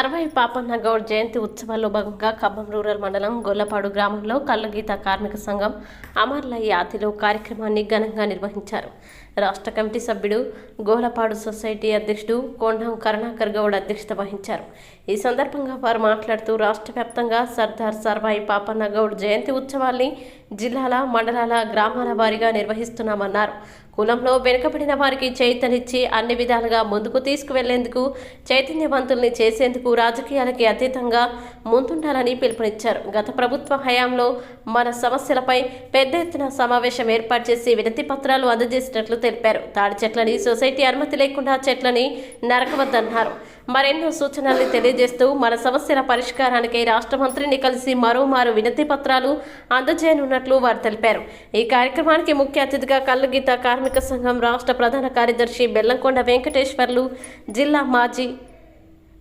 సర్వై పాపన్న గౌడ్ జయంతి ఉత్సవాల్లో భాగంగా ఖమ్మం రూరల్ మండలం గొల్లపాడు గ్రామంలో కళ్ళగీత కార్మిక సంఘం అమర్ల యాతిలో కార్యక్రమాన్ని ఘనంగా నిర్వహించారు. రాష్ట్ర కమిటీ సభ్యుడు గోలపాడు సొసైటీ అధ్యక్షుడు కొండం కరుణాకర్ గౌడ్ అధ్యక్షత వహించారు. ఈ సందర్భంగా వారు మాట్లాడుతూ రాష్ట్ర వ్యాప్తంగా సర్దార్ సర్వై పాపన్న గౌడ్ జయంతి ఉత్సవాల్ని జిల్లాల, మండలాల, గ్రామాల వారీగా నిర్వహిస్తున్నామన్నారు. కులంలో వెనుకబడిన వారికి చైతన్యనిచ్చి అన్ని విధాలుగా ముందుకు తీసుకువెళ్లేందుకు, చైతన్యవంతుల్ని చేసేందుకు రాజకీయాలకి అతీతంగా ముందుండాలని పిలుపునిచ్చారు. గత ప్రభుత్వ హయాంలో మన సమస్యలపై పెద్ద ఎత్తున సమావేశం ఏర్పాటు చేసి వినతి పత్రాలు అందజేసినట్లు తెలిపారు. తాడి చెట్లని సొసైటీ అనుమతి లేకుండా చెట్లని నరకవద్దన్నారు. మరెన్నో సూచనల్ని తెలియజేస్తూ మన సమస్యల పరిష్కారానికి రాష్ట్ర మంత్రిని కలిసి మరోమారు వినతి పత్రాలు అందజేయనున్నట్లు వారు తెలిపారు. ఈ కార్యక్రమానికి ముఖ్య అతిథిగా కళ్ళగీత కార్మిక సంఘం రాష్ట్ర ప్రధాన కార్యదర్శి బెల్లంకొండ వెంకటేశ్వర్లు, జిల్లా మాజీ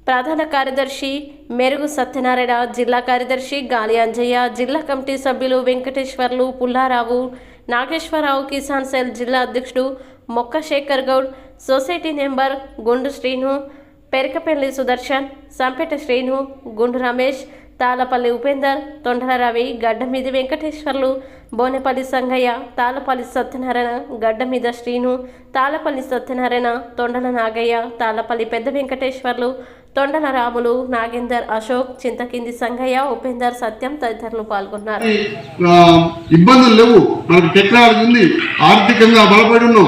ప్రధాన కార్యదర్శి మెరుగు సత్యనారాయణ, జిల్లా కార్యదర్శి గాలి అంజయ్య, జిల్లా కమిటీ సభ్యులు వెంకటేశ్వర్లు, పుల్లారావు, నాగేశ్వరరావు, కిసాన్ సెల్ జిల్లా అధ్యక్షుడు మొక్క శేఖర్ గౌడ్, సొసైటీ నెంబర్ గుండు శ్రీను, పెరకపల్లి సుదర్శన్, సంపేట శ్రీను, గుండు రమేష్, తాళపల్లి ఉపేందర్, తొండల రవి, గడ్డమీది వెంకటేశ్వర్లు, బోనేపల్లి సంగయ్య, తాళపల్లి సత్యనారాయణ, గడ్డమీద శ్రీను, తాళపల్లి సత్యనారాయణ, తొండల నాగయ్య, తాళపల్లి పెద్ద వెంకటేశ్వర్లు, తొండల రాములు, నాగేందర్, అశోక్, చింతకింది సంగయ్య, ఉపేందర్, సత్యం తదితరులు పాల్గొన్నారు. ఇబ్బందులు లేవు, మనకు టెక్నాలజీ ఉంది, ఆర్థికంగా బలపడి ఉన్నాం.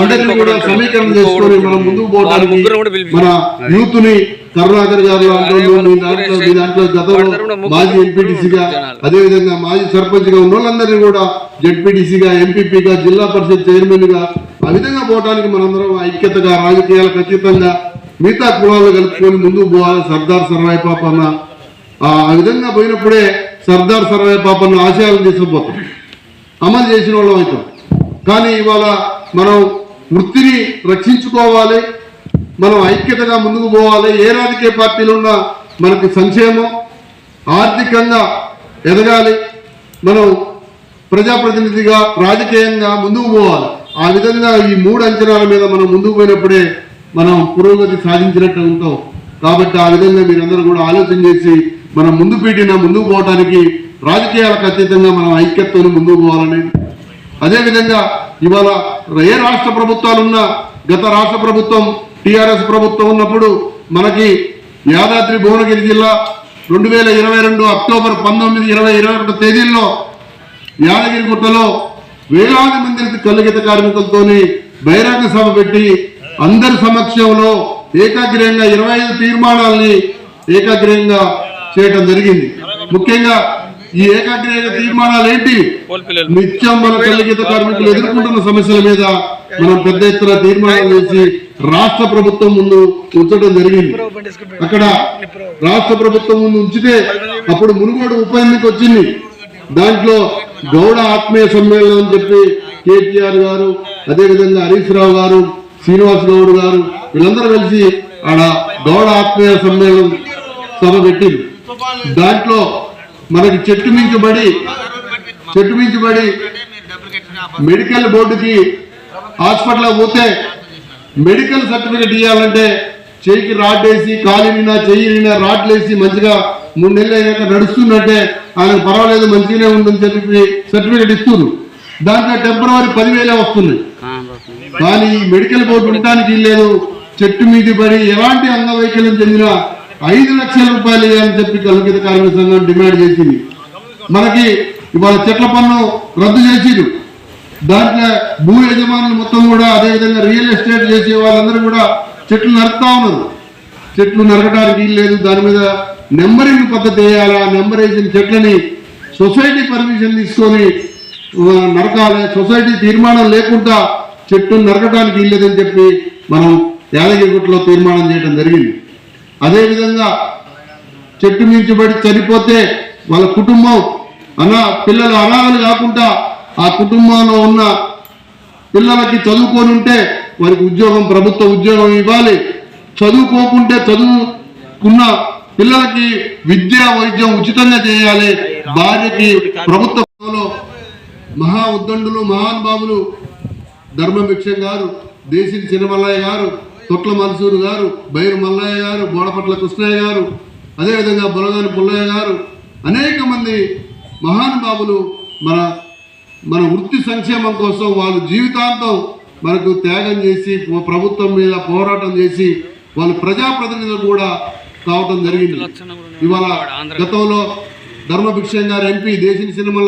అందరినీ కూడా సమీకరణ చేసుకొని మనం ముందుకు పోవడానికి మన యూత్ ని కరుణాకర్ గారు దాంట్లో గతంలో మాజీ ఎంపీటీసీగా, అదే విధంగా మాజీ సర్పంచ్ గా ఉన్న వాళ్ళందరినీ కూడా జెడ్పీటీసీగా, ఎంపీపీగా, జిల్లా పరిషత్ చైర్మన్ గా ఆ విధంగా పోవడానికి మనందరం ఐక్యతగా, రాజకీయాలకు అతీతంగా మిగతా కులాలు కలుపుకొని ముందుకు పోవాలి. సర్దార్ సర్వై పాపన్న ఆ విధంగా పోయినప్పుడే సర్దార్ సర్వై పాపన్న ఆశయాలను తీసుకుపోతాం, అమలు చేసిన వాళ్ళం అవుతాం. కానీ ఇవాళ మనం వృత్తిని రక్షించుకోవాలి, మనం ఐక్యతగా ముందుకు పోవాలి. ఏ రాజకీయ పార్టీలు ఉన్నా మనకు సంక్షేమం, ఆర్థికంగా ఎదగాలి, మనం ప్రజాప్రతినిధిగా, రాజకీయంగా ముందుకు పోవాలి. ఆ విధంగా ఈ 3 అంచనాల మీద మనం ముందుకు పోయినప్పుడే మనం పురోగతి సాధించినట్టు ఉంటాం. కాబట్టి ఆ విధంగా మీరందరూ కూడా ఆలోచన చేసి మనం ముందుకు పోవడానికి రాజకీయాలకు అతీతంగా మనం ఐక్యతతో ముందుకు పోవాలని, అదేవిధంగా ఇవాళ ఏ రాష్ట్ర ప్రభుత్వాలున్నా, గత రాష్ట్ర ప్రభుత్వం టీఆర్ఎస్ ప్రభుత్వం ఉన్నప్పుడు మనకి యాదాద్రి భువనగిరి జిల్లా 2022 అక్టోబర్ 19, 20, 21 తేదీల్లో యాదగిరిగుట్టలో వేలాది మంది కళ్ళగీత కార్మికులతోని బహిరంగ సభ పెట్టి అందరి సమక్షంలో ఏకాగ్రయంగా 25 తీర్మానాలని ఏకాగ్రయంగా చేయడం జరిగింది. ముఖ్యంగా ఈ ఏకాగ్రయ తీర్మానాలు ఏంటి? నిత్యం మన కళ్ళగీత కార్మికులు ఎదుర్కొంటున్న సమస్యల మీద మనం పెద్ద ఎత్తున తీర్మానాలు చేసి రాష్ట్ర ప్రభుత్వం ముందు ఉంచడం జరిగింది. అక్కడ రాష్ట్ర ప్రభుత్వం ముందు ఉంచితే అప్పుడు మునుగోడు ఉప ఎన్నిక వచ్చింది. దాంట్లో గౌడ ఆత్మీయ సమ్మేళనం అని చెప్పి కేటీఆర్ గారు, అదేవిధంగా హరీష్ రావు గారు, శ్రీనివాస్ గౌడ్ గారు వీళ్ళందరూ కలిసి ఆడ గౌడ ఆత్మీయ సమ్మేళనం సభ పెట్టింది. దాంట్లో మనకి చెట్టు మించబడి మెడికల్ బోర్డుకి హాస్పిటల్ పోతే మెడికల్ సర్టిఫికేట్ ఇవ్వాలంటే చెయ్యికి రాడ్ వేసి, కాలినా చెయ్యినా రాడ్లు వేసి మంచిగా 3 నెలలు అయినాక నడుస్తున్నట్టే ఆయనకు పర్వాలేదు, మంచిగానే ఉందని చెప్పి సర్టిఫికేట్ ఇస్తున్నారు. దాంట్లో టెంపరవరీ 10,000 వస్తున్నాయి. కానీ ఈ మెడికల్ బోర్డు ఉండటానికి లేదు. చెట్టు మీద పడి ఎలాంటి అంగవైకల్యం చెందిన 5 లక్షల రూపాయలు ఇవ్వాలని చెప్పి కళ్ళగీత కార్మిక సంఘం డిమాండ్ చేసింది. మనకి ఇవాళ చెట్ల పన్ను రద్దు చేసిరు. దాంట్లో భూ యజమానులు మొత్తం కూడా, అదేవిధంగా రియల్ ఎస్టేట్ చేసే వాళ్ళందరూ కూడా చెట్లు నరుకుతా ఉన్నారు. చెట్లు నరకడానికి లేదు. దాని మీద నెంబరింగ్ పద్ధతి వేయాలి. ఆ నెంబర్ వేసిన చెట్లని సొసైటీ పర్మిషన్ తీసుకొని నరకాలి. సొసైటీ తీర్మానం లేకుండా చెట్టు నరకడానికి వీల్లేదని చెప్పి మనం యాదగిరిగుట్టలో తీర్మానం చేయడం జరిగింది. అదేవిధంగా చెట్టు మించబడి చనిపోతే వాళ్ళ కుటుంబం పిల్లలు అనాథలు కాకుండా ఆ కుటుంబంలో ఉన్న పిల్లలకి చదువుకొని ఉంటే వారికి ఉద్యోగం, ప్రభుత్వ ఉద్యోగం ఇవ్వాలి. చదువుకోకుంటే చదువుకున్న పిల్లలకి విద్య, వైద్యం ఉచితంగా చేయాలి. భార్యకి ప్రభుత్వంలో మహా ఉద్దండులు, మహానుభావులు ధర్మభిక్షం గారు, దేశిని చిన్నమల్లయ్య గారు, తొట్ల మల్సూరు గారు, బైరు మల్లయ్య గారు, బోడపట్ల కృష్ణయ్య గారు, అదేవిధంగా బులగాని పుల్లయ్య గారు, అనేక మంది మహానుభావులు మన వృత్తి సంక్షేమం కోసం వాళ్ళు జీవితాంతం మనకు త్యాగం చేసి ప్రభుత్వం మీద పోరాటం చేసి వాళ్ళు ప్రజాప్రతినిధులు కూడా కావటం జరిగింది. ఇవాళ గతంలో ధర్మభిక్షం గారు ఎంపీ దేశిని సినిమా